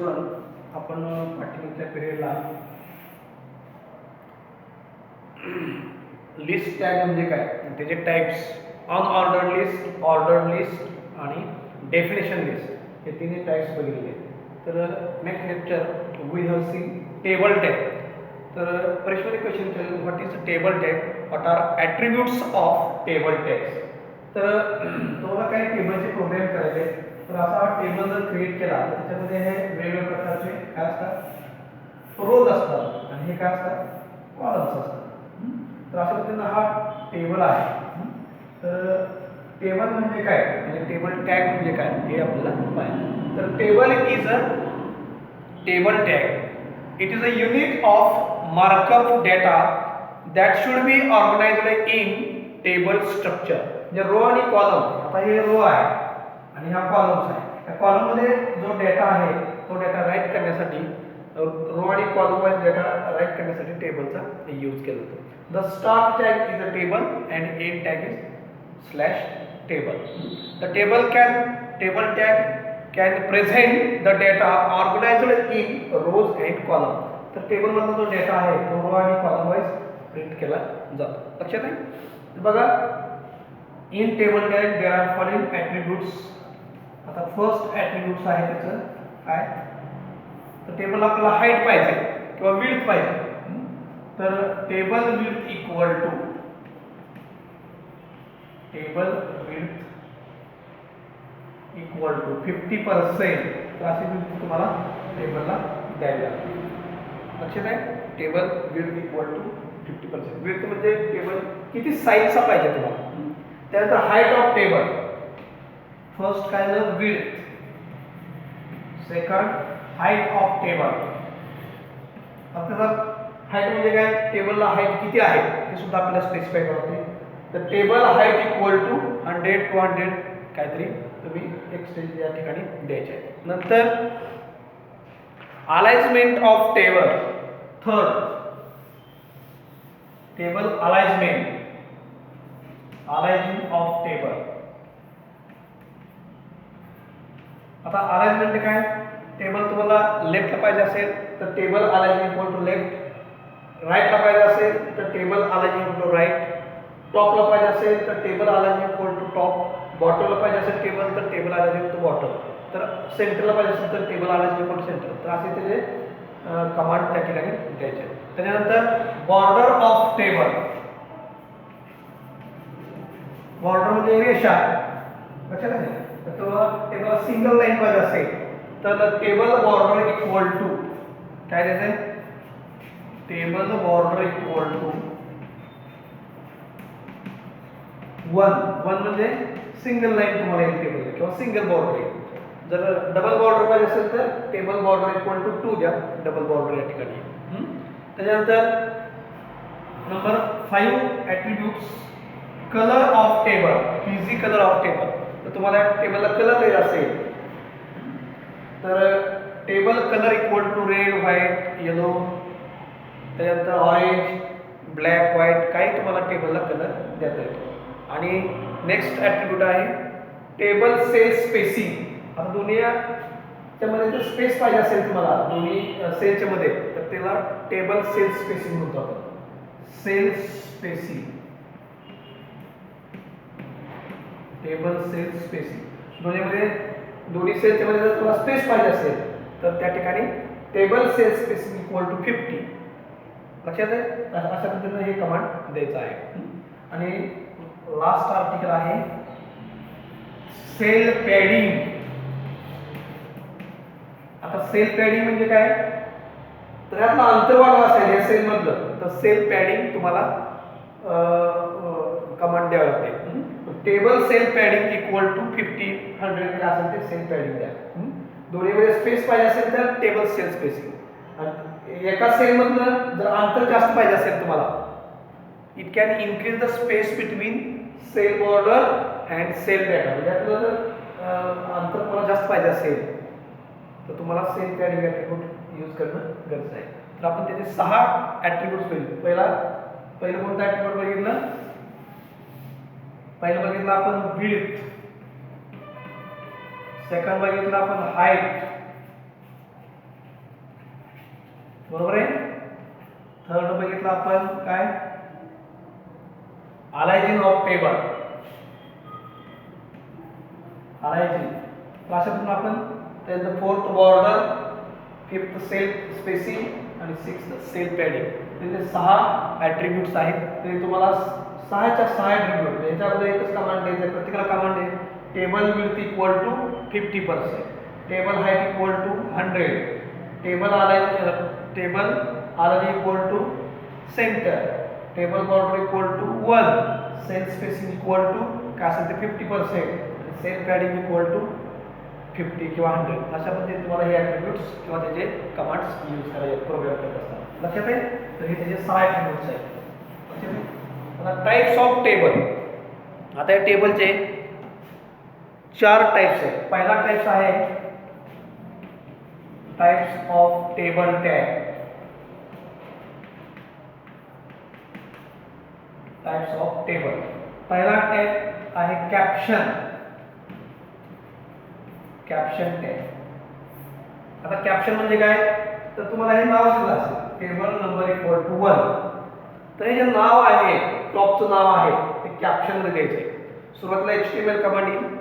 Student, आपण पाठीमागच्या पिरियडला list tag म्हणजे काय, त्याचे types, unordered list, ordered list आणि डेफिनेशन लिस्ट हे तिन्ही टाइप्स बघितले. तर next lecture we have seen table tag. तर परीक्षेमध्ये क्वेश्चन विचारले, what is table tag, what are attributes of table tags. तर तुम्हाला काही टेबलचे प्रोग्राम करायचे, तर असा टेबल जर क्रिएट केला तर त्याच्यामध्ये हे वेगवेगळ्या प्रकारचे काय असतात, रोज असतात आणि हे काय असतात, कॉलम्स असतात. तर अशा पद्धतीनं हा टेबल आहे. तर टेबल म्हणजे काय, म्हणजे टेबल टॅग म्हणजे काय हे आपल्याला पाहिजे. तर table is a table tag, it is a unit of markup data that should be organised in table structure. म्हणजे रो आणि कॉलम, आता हे रो आहे आणि हा कॉलम्स आहे. त्या कॉलम मध्ये जो डेटा आहे तो डेटा राईट करण्यासाठी, रो आणि कॉलम वाईज डेटा राईट करण्यासाठी टेबलचा यूज केला जातो. The start tag is a table and end tag is slash table. The table tag can present the data organized in rows and column. तर table मधला जो data आहे तो row आणि कॉलम वाईज प्रिंट केला जातो. लक्षात आहे बघा. In table tag there are following attributes. आता फर्स्ट ॲट्रिब्यूट्स आहे त्याचं काय, तर टेबल आपल्याला हाईट पाहिजे किंवा विड्थ पाहिजे. तर table width equal to equal to 50%. तर अशी विड्थ तुम्हाला टेबलला द्यावी लागते. लक्षात आहे, table width equal to 50%. Width म्हणजे टेबल किती साईजचा पाहिजे तुम्हाला. त्यानंतर हाईट ऑफ टेबल, फर्स्ट काय झालं width, second height of table. आता हाईट म्हणजे काय, टेबलला हाईट किती आहे हे सुद्धा आपल्याला स्पेसिफाय करावे. तर table height equal to 100 to 100 काहीतरी तुम्ही एक्सटेंज या ठिकाणी द्यायचे आहे. नंतर alignment of table, third table alignment of table. आता अलाइनमेंट काय, टेबल तुम्हाला लेफ्टला पाहिजे असेल तर table align equal to left, राईटला पाहिजे असेल तर table align equal to right, टॉपला पाहिजे असेल तर table align equal to top, बॉटमला पाहिजे असेल टेबल तर table align equal to bottom, तर सेंटरला पाहिजे असेल तर table align equal to center. तर असे त्याचे कमांड त्या ठिकाणी द्यायचे. त्याच्यानंतर बॉर्डर ऑफ टेबल. बॉर्डर म्हणजे रेषा, लक्षात आहे. तर टेबल सिंगल लाईन पाहिजे असेल तर टेबल बॉर्डर इक्वल टू काय द्यायचं, टेबल बॉर्डर इक्वल टू 1 म्हणजे सिंगल लाईन तुम्हाला येईल टेबल किंवा सिंगल बॉर्डर येईल. जर डबल बॉर्डर पाहिजे असेल तर टेबल बॉर्डर इक्वल टू 2 द्या, डबल बॉर्डर या ठिकाणी. त्याच्यानंतर number 5 attributes, colour of table, BG colour of table. तर तुम्हाला टेबलला कलर द्यायचा असेल तर table colour equal to red, white, yellow, त्याच्यानंतर ऑरेंज, ब्लॅक, व्हाईट काही तुम्हाला टेबलला कलर देता येतो. आणि नेक्स्ट ॲट्रिब्यूट आहे टेबल सेल स्पेसिंग. आता दोन्ही त्यामध्ये जर स्पेस पाहिजे असेल तुम्हाला दोन्ही सेलच्या मध्ये तर त्याला टेबल सेल स्पेसिंग म्हणतो आपण. Cell spacing, table cell spacing दोन्ही सेलच्या मध्ये जर तुम्हाला स्पेस पाहिजे असेल तर त्या ठिकाणी table cell spacing equal to 50. लक्षात आहे, अशा पद्धतीने हे कमांड द्यायचं आहे. आणि लास्ट आर्टिकल आहे सेल पॅडिंग. आता सेल पॅडिंग म्हणजे काय, तर यातलं अंतर वाढवा असेल या सेल मधलं तर सेल पॅडिंग तुम्हाला कमांड द्यावी लागते. Table cell padding equal to 50, 100 काय असेल ते सेल पॅडिंग द्या. दोन्ही मध्ये स्पेस पाहिजे असेल तर टेबल सेल स्पेसिंग. एका सेल मधलं जर अंतर जास्त पाहिजे असेल तुम्हाला, it can increase the space between cell border and cell data. म्हणजे आपल्याला जर अंतर तुम्हाला जास्त पाहिजे असेल तर तुम्हाला सेल पॅडिंग ॲट्रिब्यूट यूज करणं गरजेचं आहे. तर आपण त्याचे 6 ॲट्रिब्यूट्स बघितले. पहिलं कोणतं ॲट्रिब्यूट बघितलं, पहिलं बघितलं आपण विड्थ, सेकंड बघितलं आपण हाईट, बरोबर आहे. थर्ड बघितलं आपण काय, अलायजिंग ऑफ टेबल, अलायजिंग. अशातून आपण त्यानंतर fourth border, fifth self spacing आणि सिक्स्थ सेल्फ पॅडिंग, म्हणजे 6 ॲट्रिब्यूट्स आहेत. ते तुम्हाला 6च्या 6 ॲट्रिब्यूट याच्यामध्ये एकच कमांड द्यायचं आहे, प्रत्येकाला कमांड आहे. Table width equal to 50%, table height equal to 100, table aligning equal to centre, table border equal to 1, cell spacing equal to काय असेल ते 50%, सेल्फ पॅडिंग इक्वल टू 50 किंवा 100. अशा पद्धतीने तुम्हाला हे ॲट्रिब्यूट्स किंवा त्याचे कमांड्स यूज करायचे प्रोग्राम करत असतात. लक्षात आहे. तर हे त्याचे 6 ॲट्रिब्यूट्स आहेत. लक्षात आहे. आता टाइप्स ऑफ टेबल. आता या टेबलचे 4 टाइप्स आहेत. पहिला टाइप्स आहे types of table tag. Types of table. पहिला टॅग आहे कॅप्शन. Caption tag. आता कॅप्शन म्हणजे काय, तर तुम्हाला हे नाव दिलं असेल टेबल नंबर इक्वल टू 1, तर हे जे नाव आहे, टॉपचं नाव आहे ते कॅप्शन मध्ये द्यायचे. सुरुवातीला HTML कमांड येईल,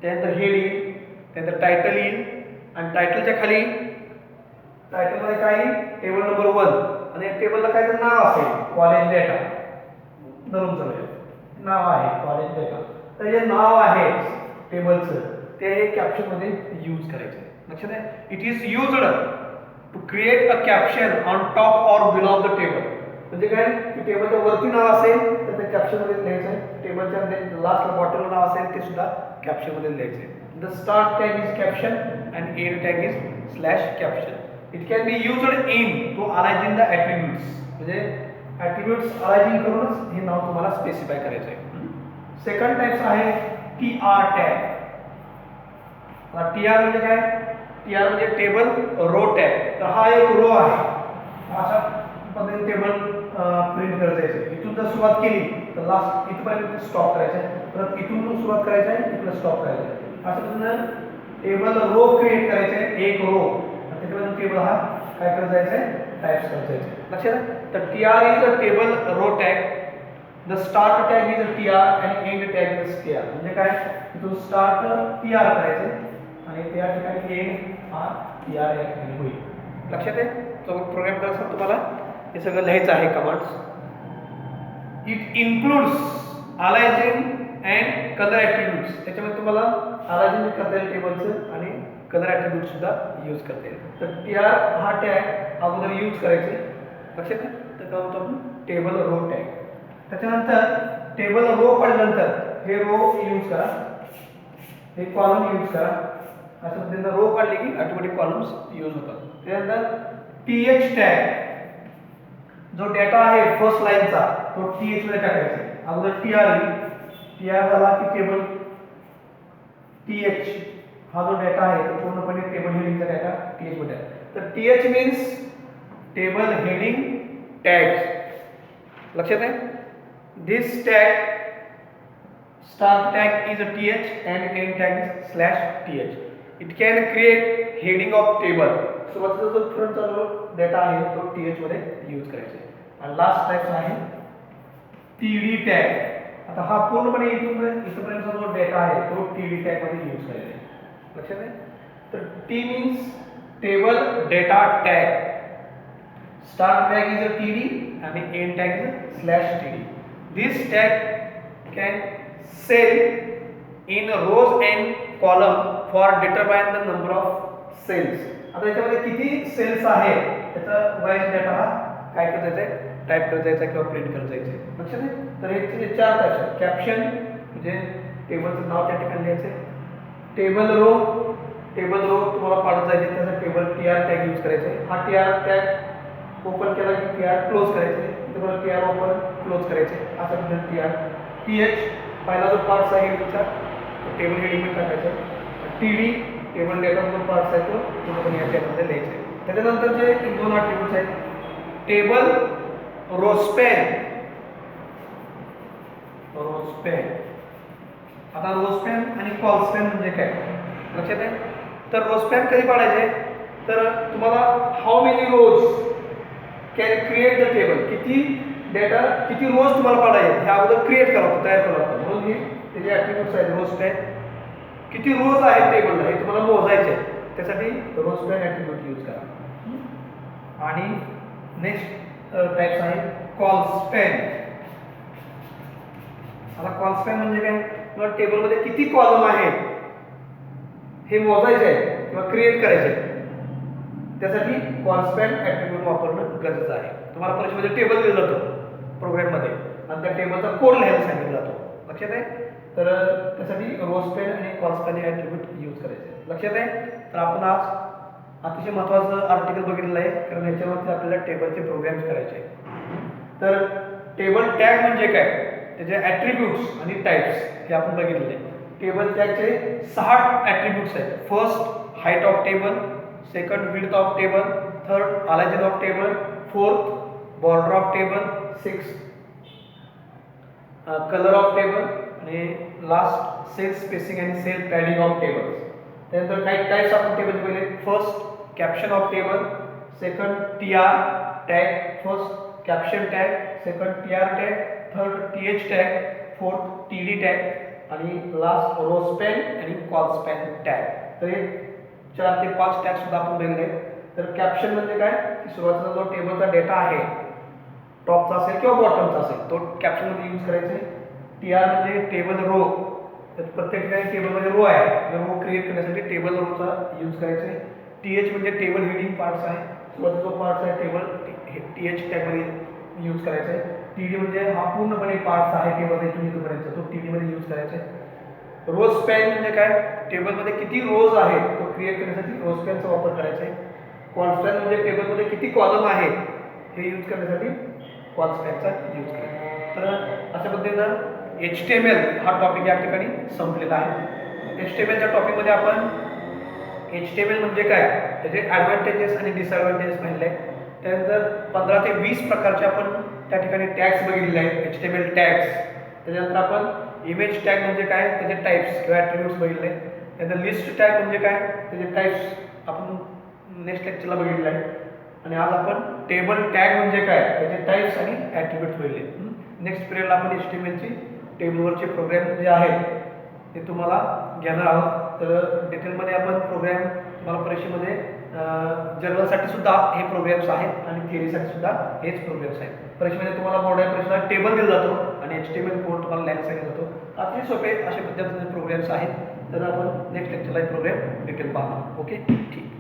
त्यानंतर हेड येईल, त्यानंतर टायटल येईल, आणि टायटलच्या खाली टायटलमध्ये काय येईल, टेबल नंबर 1, आणि टेबलला काय तर नाव असेल, कॉलेज डेटा धरून चालूया, नाव आहे कॉलेज डेटा. तर जे नाव आहे टेबलचं ते कॅप्शन मध्ये यूज करायचे. लक्षात आहे. It is used to create a caption on top or below of the table. म्हणजे काय, की टेबलच्या वरती नाव असेल तर ते कॅप्शन मध्ये लिहायचं आहे, टेबलच्या लास्टला बॉटमला नाव असेल ते सुद्धा कॅप्शन मध्ये लिहायचं आहे. The start tag is caption and end tag is slash caption. It can be used in to aligning the attributes. म्हणजे ॲट्रिब्यूट्स अलाइजिंग करूनच हे नाव तुम्हाला स्पेसिफाय करायचं आहे. सेकंड टाइप्स आहे TR टॅग. TR म्हणजे काय, TR म्हणजे टेबल रो टॅग. तर हा एक रो आहे, अशा पद्धतीने टेबल प्रिंट करायचं. इथून जर सुरुवात केली तर लास्ट इथपर्यंत स्टॉप करायचं आहे, परत इथून सुरुवात करायचं आहे, इकडे स्टॉप करायचं आहे. अशा पद्धतीनं टेबल रो क्रिएट करायचे आहे, एक रो, आणि त्याच्यामध्ये टेबल हा काय करत जायचं आहे, टाइप्स करत जायचं आहे. लक्षात. तर TR is a table row tag. The start tag is a TR आणि एंड टॅग इज TR. म्हणजे काय, इथून स्टार्ट TR करायचं आणि त्या ठिकाणी एंड हा TR या ठिकाणी होईल. लक्षात आहे. तो प्रोग्राम करताना तुम्हाला हे सगळं लिहायचं आहे commands. It includes aligning and colour attributes. त्याच्यामध्ये तुम्हाला अलाइजिंग करता येईल टेबलचं आणि कलर ॲट्रिब्यूट सुद्धा यूज करता येईल. तर TR हा टॅग अगोदर यूज करायचे. लक्षात आहे. तर काय होतं आपण टेबल रो टॅग. त्याच्यानंतर टेबल रो पडल्यानंतर हे रो यूज करा, हे कॉलम यूज करा. अशा पद्धतीने रो काढली की ऑटोमॅटिक कॉलम्स यूज होतात. त्यानंतर TH टॅग. जो डेटा आहे फर्स्ट लाईनचा तो TH मध्ये टाकायचा. अगोदर TR येईल, TR झाला की टेबल TH हा जो डेटा आहे तो पूर्णपणे टेबल हेडिंगचा डेटा TH मध्ये आहे. तर TH means table heading tags. लक्षात आहे. दिस tag start tag is a TH and end tag is slash TH. It can create heading of table. सुरुवातीचा जो फ्रंटचा जो डेटा आहे तो TH मध्ये यूज करायचा आहे. आणि लास्ट टाइप आहे TD टॅग. आता हा पूर्णपणे इथपर्यंतचा जो डेटा आहे तो TD टॅग मध्ये यूज करायचा आहे. लक्षात आहे. तर T means table data tag. Start tag is a TD आणि end tag is a slash TD. This tag can cell in rows and column for determine the number of cells. आता याच्यामध्ये किती cells आहे त्याचा wise data हा काय करायचा आहे, टाइप करत जायचा किंवा प्रिंट करत जायचं. लक्षात आहे. तर हे 4 टाइप्स आहेत. कॅप्शन म्हणजे टेबलचं नाव त्या ठिकाणी लिहायचं. टेबल रो तुम्हाला पाडत जायचे, त्याचा टेबल TR टॅग यूज करायचा आहे. हा TR टॅग ओपन केला की TR क्लोज करायचे, तुम्हाला TR ओपन क्लोज करायचे. अशा पद्धतीने TH पहिला जो पार्ट्स आहे हेडिंगचा तो टेबल हेडिंग टाकायचा. TD टेबल डेटा जो पार्ट्स आहे तो पूर्णपणे या टेबलमध्ये लिहायचा आहे. त्याच्यानंतर जे 2 ॲट्रिब्यूट्स आहेत, टेबल रोस्पॅन. आता रोस्पॅन आणि कॉलस्पॅन म्हणजे काय लक्षात आहे. तर रोस्पॅन कधी पाडायचे, तर तुम्हाला how many rows can create the table, किती डेटा किती रोज तुम्हाला पडायचे ह्या अगोदर क्रिएट करावं लागतं, तयार करावं लागतं. म्हणून ही त्याचे ॲट्रिब्यूट्स आहेत. रोज स्पॅन किती रोज आहेत टेबलला हे तुम्हाला मोजायचे आहे, त्यासाठी रोज स्पॅन ॲट्रिब्यूट यूज करा. आणि नेक्स्ट टाइप्स आहे कॉल स्पॅन. आता कॉल स्पॅन म्हणजे काय, किंवा टेबलमध्ये किती कॉलम आहेत हे मोजायचे आहे किंवा क्रिएट करायचे आहे, त्यासाठी कॉल स्पॅन ॲट्रिब्यूट वापरणं गरजेचं आहे. तुम्हाला परीक्षेमध्ये टेबल दिलं जातं प्रोग्राममध्ये आणि त्या टेबलचा कोड लिहायला सांगितला जातो. लक्षात आहे. तर त्यासाठी रोज स्पॅन आणि कॉल स्पॅन हे ॲट्रिब्यूट यूज करायचे. लक्षात आहे. तर आपण आज अतिशय महत्त्वाचं आर्टिकल बघितलेलं आहे, कारण याच्यावरती आपल्याला टेबलचे प्रोग्राम्स करायचे आहेत. तर टेबल टॅग म्हणजे काय, त्याचे ॲट्रिब्यूट्स आणि टाइप्स हे आपण बघितलेले. टेबल टॅगचे 6 ॲट्रिब्यूट्स आहेत. First height of table, second width of table, third alignment of table, fourth border of table, sixth colour of table आणि लास्ट सेल स्पेसिंग आणि सेल पॅडिंग ऑफ टेबल्स. त्यानंतर काही टाइप्स आपण टेबलचे पहिले. First caption of table, second TR tag, first caption tag, second TR tag, third TH tag, fourth TD tag आणि last row span आणि col span tag. तर हे 4 ते 5 टॅग सुद्धा आपण बघितले. तर कॅप्शन म्हणजे काय, की सुरुवातीला जो टेबलचा डेटा आहे टॉपचा असेल किंवा बॉटमचा असेल तो कॅप्शनमध्ये यूज करायचे. TR म्हणजे टेबल रो, तर प्रत्येक ठिकाणी टेबलमध्ये रो आहे, रो क्रिएट करण्यासाठी टेबल रोचा यूज करायचे. TH म्हणजे टेबल हेडिंग पार्ट्स आहे, सुरुवातीचा जो पार्ट्स आहे टेबल TH टॅगमध्ये यूज करायचा आहे. TD म्हणजे हा पूर्णपणे पार्ट्स आहे टेबलचा इथून इथपर्यंत, तो TD मध्ये यूज करायचा आहे. रो स्पॅन म्हणजे काय, टेबलमध्ये किती रोज आहेत तो क्रिएट करण्यासाठी रो स्पॅनचा वापर करायचा आहे. कॉल स्पॅन म्हणजे टेबलमध्ये किती कॉलम आहेत हे यूज करण्यासाठी कॉल स्पॅनचा यूज करायचा. तर अशा पद्धतीनं HTML हा टॉपिक या ठिकाणी संपलेला आहे. HTMLच्या टॉपिकमध्ये आपण HTML म्हणजे काय, त्याचे ॲडव्हान्टेजेस आणि डिसॲडव्हान्टेजेस पाहिले. त्यानंतर 15 ते 20 प्रकारचे आपण त्या ठिकाणी टॅग्स बघितलेले आहेत, HTML टॅग्स. त्याच्यानंतर आपण इमेज टॅग म्हणजे काय, त्याचे टाइप्स किंवा ॲट्रिब्यूट्स बघितले. त्यानंतर लिस्ट टॅग म्हणजे काय, त्याचे टाइप्स आपण नेक्स्ट लेक्चरला बघितले आहे. आणि आज आपण टेबल टॅग म्हणजे काय, त्याचे टाइप्स आणि ॲट्रिब्यूट्स बघितले. नेक्स्ट पिरियडला आपण HTMLची टेबलवरचे प्रोग्राम जे आहेत ते तुम्हाला घेणार आहोत. तर डिटेलमध्ये आपण प्रोग्राम तुम्हाला परीक्षेमध्ये जर्नलसाठी सुद्धा हे प्रोग्राम्स आहेत आणि थिअरीसाठी सुद्धा हेच प्रोग्राम्स आहेत. परीक्षेमध्ये तुम्हाला बोर्ड परीक्षेला टेबल दिला जातो आणि HTML कोड तुम्हाला लँग्वेज सांगितलं जातो. अतिशय सोपे अशा पद्धतीचे प्रोग्राम्स आहेत. तर आपण नेक्स्ट लेक्चरला प्रोग्राम डिटेल पाहणार. ओके, ठीक.